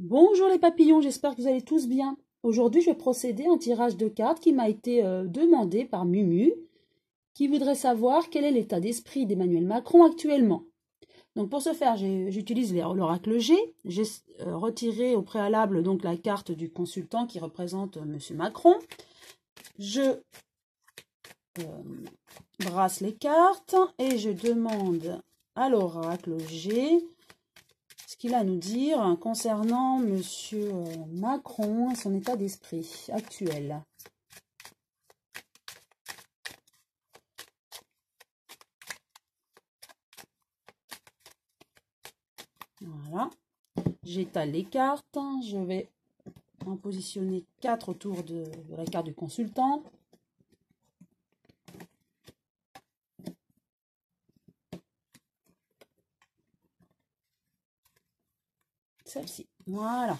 Bonjour les papillons, j'espère que vous allez tous bien. Aujourd'hui, je vais procéder à un tirage de cartes qui m'a été demandé par Mumu, qui voudrait savoir quel est l'état d'esprit d'Emmanuel Macron actuellement. Donc pour ce faire, j'utilise l'oracle G. J'ai retiré au préalable donc la carte du consultant qui représente Monsieur Macron. Je brasse les cartes et je demande à l'oracle G ce qu'il a à nous dire concernant Monsieur Macron et son état d'esprit actuel. Voilà, j'étale les cartes, je vais en positionner 4 autour de la carte du consultant. Celle-ci, voilà.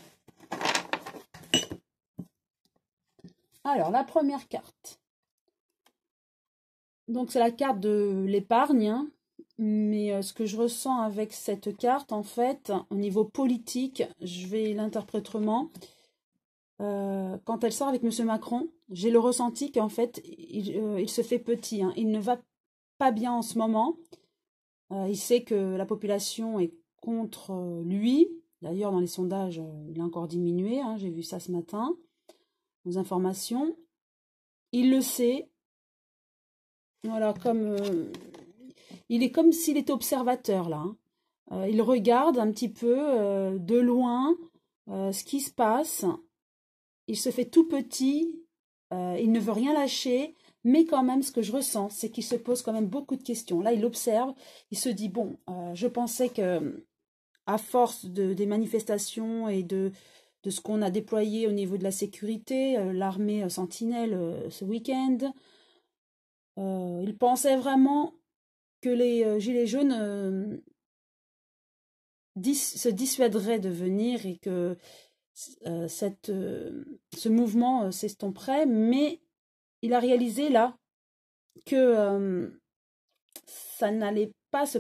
Alors, la première carte. Donc, c'est la carte de l'épargne, hein. Mais ce que je ressens avec cette carte, en fait, au niveau politique, je vais l'interpréter autrement. Quand elle sort avec Monsieur Macron, j'ai le ressenti qu'en fait, il se fait petit, hein. Il ne va pas bien en ce moment. Il sait que la population est contre lui. D'ailleurs, dans les sondages, il a encore diminué, hein. J'ai vu ça ce matin, aux informations. Il le sait. Voilà, il est comme s'il était observateur là, hein. Il regarde un petit peu de loin ce qui se passe. Il se fait tout petit. Il ne veut rien lâcher. Mais quand même, ce que je ressens, c'est qu'il se pose quand même beaucoup de questions. Là, il observe. Il se dit, bon, je pensais que à force des manifestations et de ce qu'on a déployé au niveau de la sécurité, l'armée Sentinelle ce week-end, il pensait vraiment que les gilets jaunes se dissuaderaient de venir et que ce mouvement s'estomperait, mais il a réalisé là que ça n'allait pas se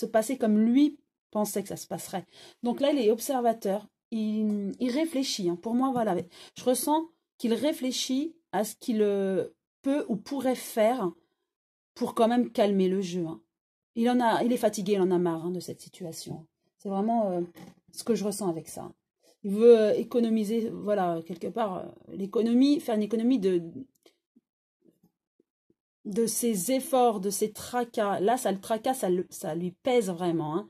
passer comme lui pensait que ça se passerait. Donc là, il est observateur, il réfléchit, hein. Pour moi, voilà, je ressens qu'il réfléchit à ce qu'il peut ou pourrait faire pour quand même calmer le jeu, hein. Il est fatigué, il en a marre, hein, de cette situation. C'est vraiment ce que je ressens avec ça. Il veut économiser, voilà, quelque part, l'économie, faire une économie de ses efforts, de ses tracas. Là, ça, le tracas, ça lui pèse vraiment, hein.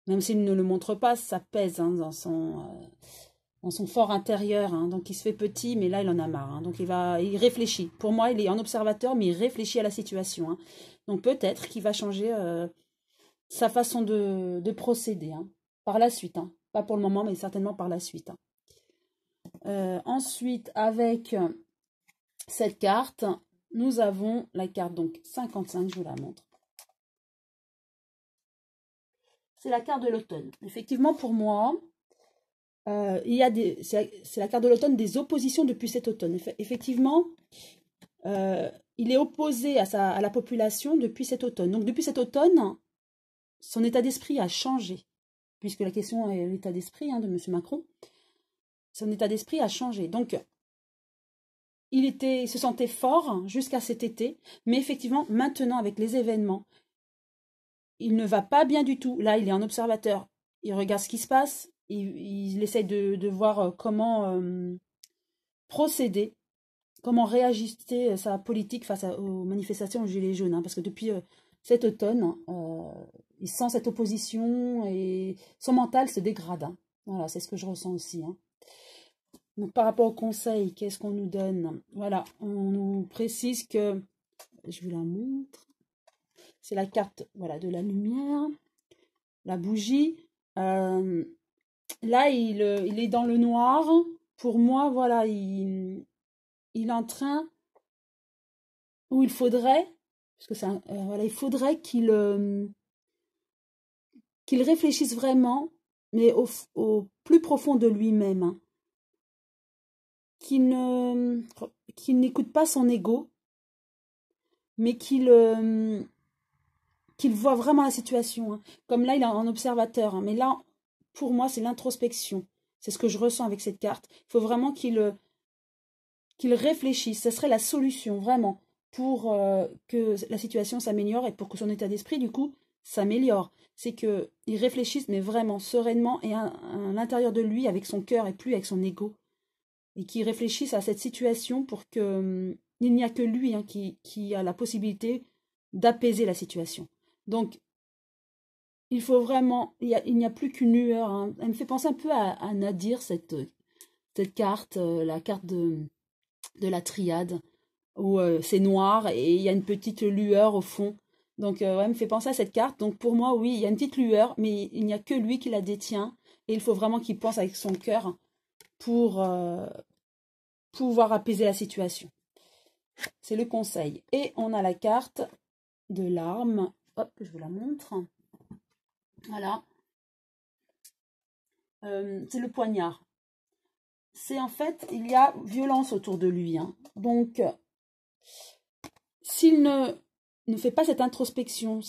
Même s'il ne le montre pas, ça pèse, hein, dans son fort intérieur, hein. Donc il se fait petit, mais là, il en a marre, hein. Donc il réfléchit. Pour moi, il est en observateur, mais il réfléchit à la situation, hein. Donc peut-être qu'il va changer sa façon de procéder, hein, par la suite, hein. Pas pour le moment, mais certainement par la suite, hein. Ensuite, avec cette carte, nous avons la carte donc 55, je vous la montre. C'est la carte de l'automne. Effectivement, pour moi, c'est la carte de l'automne des oppositions depuis cet automne. Effectivement, il est opposé à la population depuis cet automne. Donc depuis cet automne, son état d'esprit a changé, puisque la question est l'état d'esprit, hein, de M. Macron. Son état d'esprit a changé. Donc, il se sentait fort jusqu'à cet été, mais effectivement, maintenant, avec les événements, il ne va pas bien du tout. Là, il est en observateur. Il regarde ce qui se passe. Il essaie de voir comment procéder, comment réajuster sa politique face aux manifestations aux Gilets jaunes, hein, parce que depuis cet automne, il sent cette opposition et son mental se dégrade, hein. Voilà, c'est ce que je ressens aussi, hein. Donc, par rapport au conseil, qu'est-ce qu'on nous donne? Voilà, on nous précise que, je vous la montre, c'est la carte, voilà, de la lumière, la bougie. Là, il est dans le noir. Pour moi, voilà, il est en train, où il faudrait, parce que voilà, il faudrait qu'il réfléchisse vraiment, mais au plus profond de lui-même, hein. Qu'il n'écoute pas son ego, mais qu'il voit vraiment la situation, hein. Comme là, il est en observateur, hein. Mais là, pour moi, c'est l'introspection. C'est ce que je ressens avec cette carte. Il faut vraiment qu'il réfléchisse. Ce serait la solution, vraiment, pour que la situation s'améliore et pour que son état d'esprit, du coup, s'améliore. C'est qu'il réfléchisse, mais vraiment sereinement et à l'intérieur de lui, avec son cœur et plus avec son ego. Et qu'il réfléchisse à cette situation pour que il n'y a que lui hein, qui a la possibilité d'apaiser la situation. Donc, il faut vraiment, il n'y a plus qu'une lueur. Hein. Elle me fait penser un peu à Nadir, cette carte, la carte de la triade, où c'est noir et il y a une petite lueur au fond. Donc, ouais, elle me fait penser à cette carte. Donc, pour moi, oui, il y a une petite lueur, mais il n'y a que lui qui la détient. Et il faut vraiment qu'il pense avec son cœur pour pouvoir apaiser la situation. C'est le conseil. Et on a la carte de l'arme. Hop, je vous la montre. Voilà. C'est le poignard. C'est en fait, il y a violence autour de lui. Hein. Donc, s'il ne fait pas cette introspection,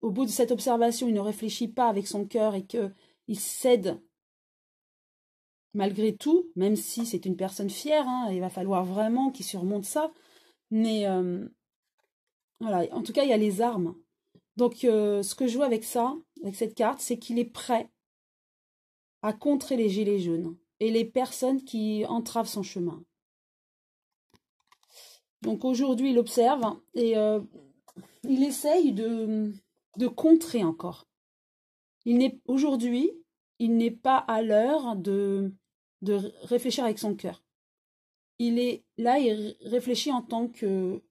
au bout de cette observation, il ne réfléchit pas avec son cœur et qu'il cède malgré tout, même si c'est une personne fière, hein, il va falloir vraiment qu'il surmonte ça. Mais voilà, en tout cas, il y a les armes. Donc, ce que je vois avec ça, avec cette carte, c'est qu'il est prêt à contrer les gilets jaunes et les personnes qui entravent son chemin. Donc, aujourd'hui, il observe et il essaye de contrer encore. Aujourd'hui, il n'est pas à l'heure de réfléchir avec son cœur. Il est là, il réfléchit en tant que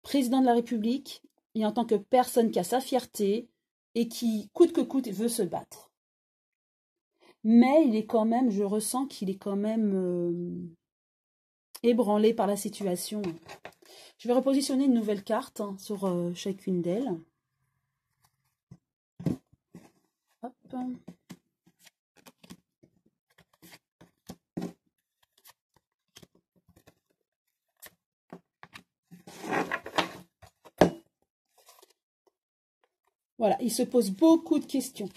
président de la République et en tant que personne qui a sa fierté et qui, coûte que coûte, veut se battre. Mais il est quand même, je ressens qu'il est quand même ébranlé par la situation. Je vais repositionner une nouvelle carte hein, sur chacune d'elles. Hop. Voilà, il se pose beaucoup de questions.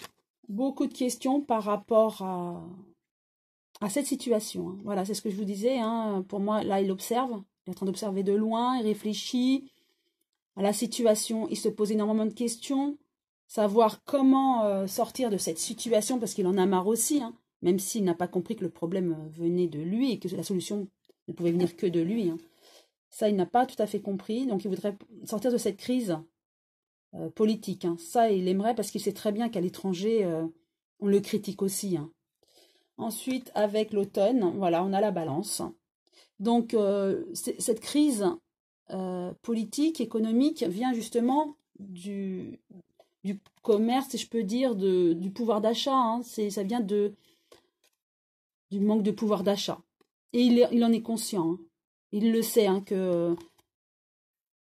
Beaucoup de questions par rapport à cette situation. Hein. Voilà, c'est ce que je vous disais. Hein. Pour moi, là, il observe. Il est en train d'observer de loin. Il réfléchit à la situation. Il se pose énormément de questions. Savoir comment sortir de cette situation parce qu'il en a marre aussi. Hein. Même s'il n'a pas compris que le problème venait de lui et que la solution ne pouvait venir que de lui. Hein. Ça, il n'a pas tout à fait compris. Donc, il voudrait sortir de cette crise politique. Hein. Ça, il aimerait parce qu'il sait très bien qu'à l'étranger, on le critique aussi. Hein. Ensuite, avec l'automne, voilà, on a la balance. Donc, cette crise politique, économique, vient justement du commerce, si je peux dire, du pouvoir d'achat. Hein. Ça vient du manque de pouvoir d'achat. Et il en est conscient. Hein. Il le sait, hein, que...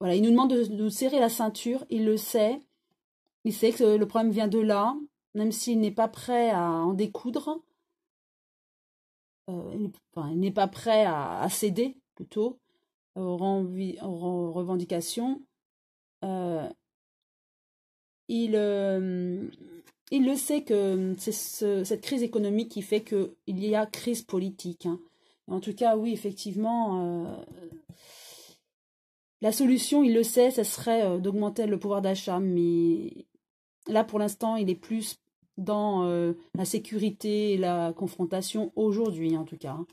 Voilà, il nous demande de serrer la ceinture, il le sait. Il sait que le problème vient de là, même s'il n'est pas prêt à en découdre. Il n'est pas prêt à céder, plutôt, aux revendications. Il le sait que c'est cette crise économique qui fait qu'il y a crise politique. Hein. En tout cas, oui, effectivement, la solution, il le sait, ce serait d'augmenter le pouvoir d'achat. Mais là, pour l'instant, il est plus dans la sécurité et la confrontation aujourd'hui, en tout cas. Hein.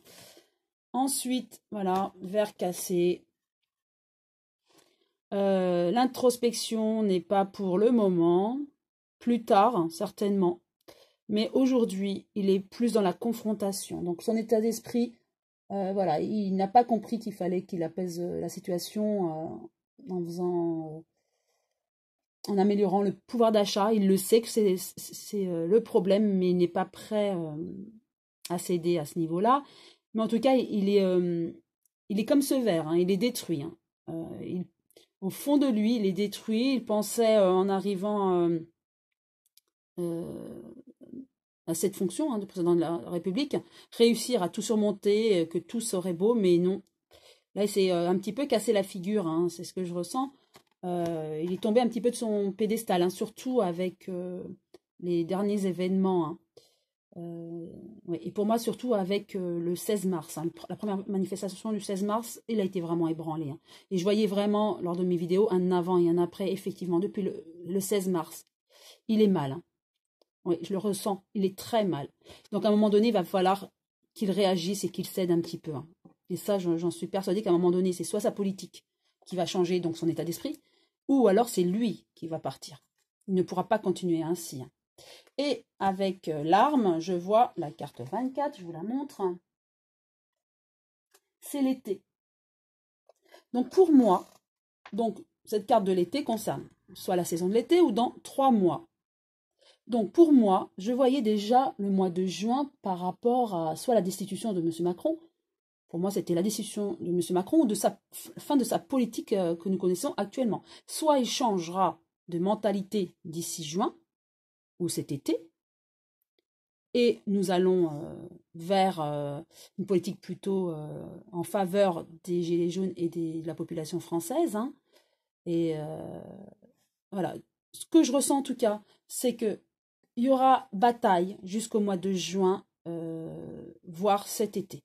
Ensuite, voilà, verre cassé. L'introspection n'est pas pour le moment, plus tard, certainement. Mais aujourd'hui, il est plus dans la confrontation. Donc, son état d'esprit, voilà, il n'a pas compris qu'il fallait qu'il apaise la situation en améliorant le pouvoir d'achat. Il le sait que c'est le problème, mais il n'est pas prêt à céder à ce niveau-là. Mais en tout cas, il est comme ce verre, hein, il est détruit. Hein. Au fond de lui, il est détruit. Il pensait en arrivant à cette fonction hein, de président de la République, réussir à tout surmonter, que tout serait beau, mais non. Là, il s'est un petit peu cassé la figure, hein, c'est ce que je ressens. Il est tombé un petit peu de son pédestal, hein, surtout avec les derniers événements. Hein. Oui. Et pour moi, surtout avec le 16 mars, hein, la première manifestation du 16 mars, il a été vraiment ébranlé. Hein. Et je voyais vraiment, lors de mes vidéos, un avant et un après, effectivement, depuis le 16 mars. Il est mal. Hein. Oui, je le ressens. Il est très mal. Donc, à un moment donné, il va falloir qu'il réagisse et qu'il cède un petit peu. Hein. Et ça, j'en suis persuadée qu'à un moment donné, c'est soit sa politique qui va changer, donc son état d'esprit, ou alors c'est lui qui va partir. Il ne pourra pas continuer ainsi. Hein. Et avec l'arme, je vois la carte 24, je vous la montre. C'est l'été. Donc pour moi, cette carte de l'été concerne soit la saison de l'été ou dans 3 mois. Donc pour moi, je voyais déjà le mois de juin par rapport à soit la destitution de M. Macron. Pour moi, c'était la destitution de M. Macron ou de sa fin de sa politique que nous connaissons actuellement. Soit il changera de mentalité d'ici juin ou cet été, et nous allons vers une politique plutôt en faveur des Gilets jaunes et de la population française. Hein. Et voilà, ce que je ressens en tout cas, c'est qu'il y aura bataille jusqu'au mois de juin, voire cet été.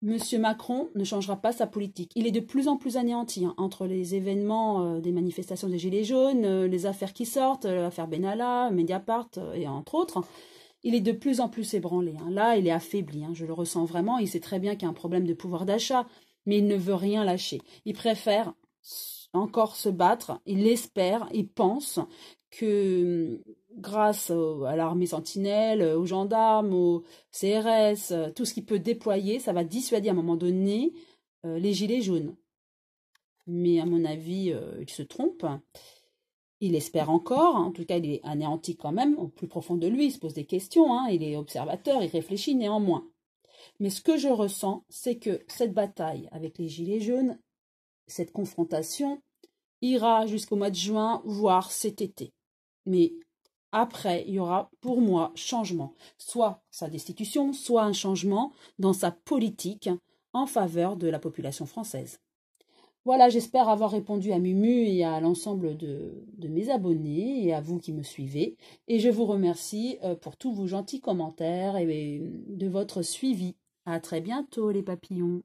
Monsieur Macron ne changera pas sa politique. Il est de plus en plus anéanti hein, entre les événements des manifestations des Gilets jaunes, les affaires qui sortent, l'affaire Benalla, Mediapart et entre autres. Il est de plus en plus ébranlé. Hein. Là, il est affaibli. Hein, je le ressens vraiment. Il sait très bien qu'il y a un problème de pouvoir d'achat, mais il ne veut rien lâcher. Il préfère encore se battre. Il espère, il pense que grâce à l'armée sentinelle, aux gendarmes, aux CRS, tout ce qu'il peut déployer, ça va dissuader à un moment donné les gilets jaunes. Mais à mon avis, il se trompe. Il espère encore, en tout cas il est anéanti quand même, au plus profond de lui, il se pose des questions, hein, il est observateur, il réfléchit néanmoins. Mais ce que je ressens, c'est que cette bataille avec les gilets jaunes, cette confrontation, ira jusqu'au mois de juin, voire cet été. Mais après, il y aura pour moi changement, soit sa destitution, soit un changement dans sa politique en faveur de la population française. Voilà, j'espère avoir répondu à Mumu et à l'ensemble de mes abonnés et à vous qui me suivez. Et je vous remercie pour tous vos gentils commentaires et de votre suivi. À très bientôt les papillons.